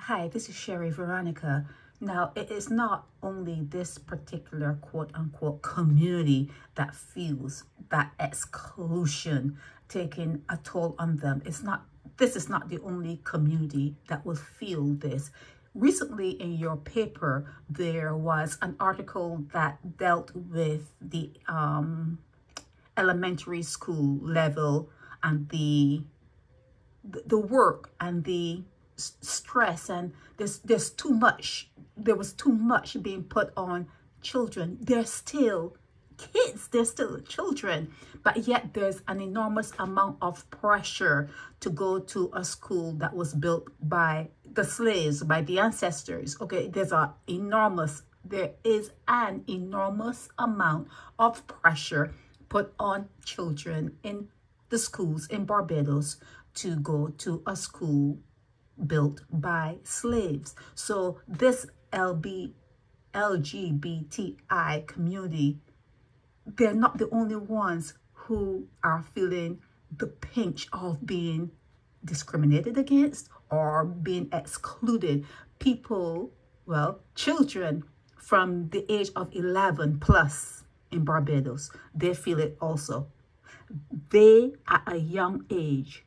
Hi, this is Sherry Veronica. Now, it is not only this particular quote-unquote community that feels that exclusion taking a toll on them. This is not the only community that will feel this. Recently in your paper, there was an article that dealt with the elementary school level and the work and the stress, and there's too much. There was too much being put on children. They're still kids, they're still children, but yet there's an enormous amount of pressure to go to a school that was built by the slaves, by the ancestors. Okay, there is an enormous amount of pressure put on children in the schools in Barbados to go to a school built by slaves. So this LGBTI community, they're not the only ones who are feeling the pinch of being discriminated against or being excluded. People, well, children from the age of 11 plus in Barbados, they feel it also. They, at a young age,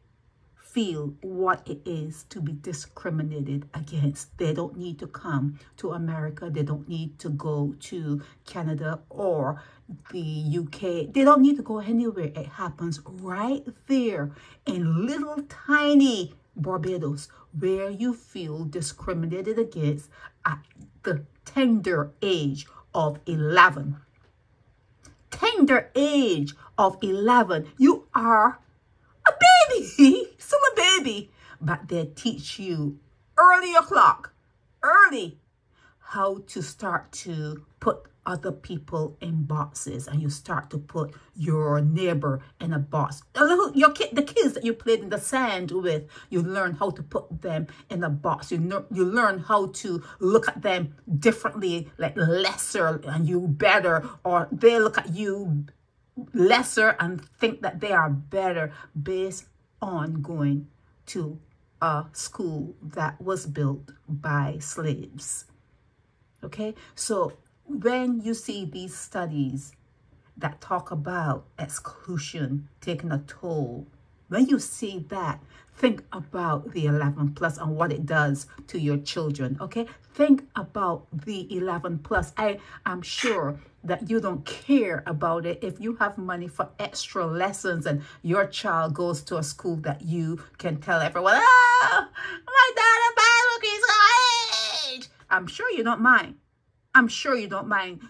feel what it is to be discriminated against. They don't need to come to America. They don't need to go to Canada or the UK. They don't need to go anywhere. It happens right there in little tiny Barbados, where you feel discriminated against at the tender age of 11. Tender age of 11. You are a baby, still a baby, but they teach you early, how to start to put other people in boxes, and you start to put your neighbor in a box. The kids that you played in the sand with, you learn how to put them in a box. You learn how to look at them differently, like lesser and you better, or they look at you lesser and think that they are better based on going to a school that was built by slaves. Okay, so when you see these studies that talk about exclusion taking a toll, when you see that, think about the 11 plus and what it does to your children. Okay, think about the 11 plus. I am sure that you don't care about it if you have money for extra lessons and your child goes to a school that you can tell everyone, oh, my daughter biology age. I'm sure you don't mind. I'm sure you don't mind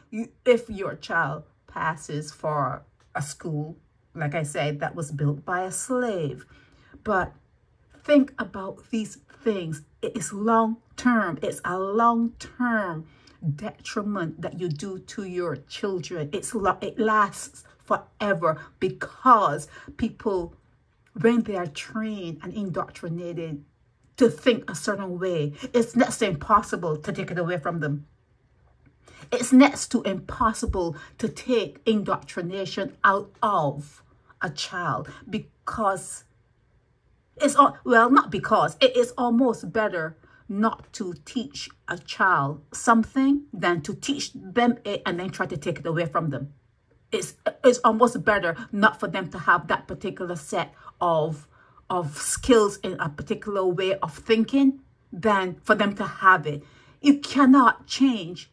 if your child passes for a school, like I said, that was built by a slave. But think about these things. It is long term. It's a long term detriment that you do to your children. It lasts forever, because people, when they are trained and indoctrinated to think a certain way, it's next to impossible to take it away from them. It's next to impossible to take indoctrination out of a child, because it is almost better not to teach a child something than to teach them it and then try to take it away from them. It's almost better not for them to have that particular set of skills in a particular way of thinking than for them to have it. You cannot change.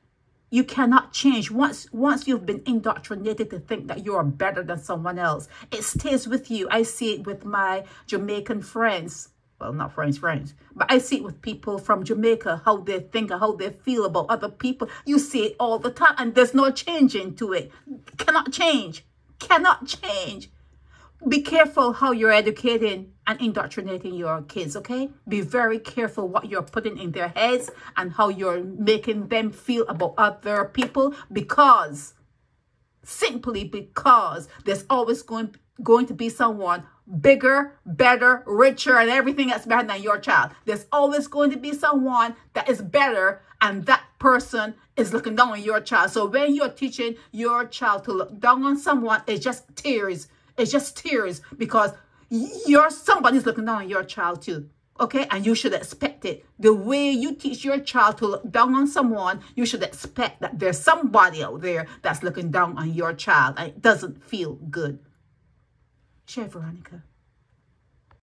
You cannot change. Once you've been indoctrinated to think that you are better than someone else, it stays with you. I see it with my Jamaican friends. Well, not friends, but I see it with people from Jamaica, how they think and how they feel about other people. You see it all the time, and there's no changing to it. Cannot change. Cannot change. Be careful how you're educating and indoctrinating your kids, okay? Be very careful what you're putting in their heads and how you're making them feel about other people, simply because there's always going to be someone bigger, better, richer, and everything that's better than your child. There's always going to be someone that is better, and that person is looking down on your child. So when you're teaching your child to look down on someone, it's just tears. It's just tears, because somebody's looking down on your child too. Okay, and you should expect it. The way you teach your child to look down on someone, you should expect that there's somebody out there that's looking down on your child, and it doesn't feel good. Share, Veronica.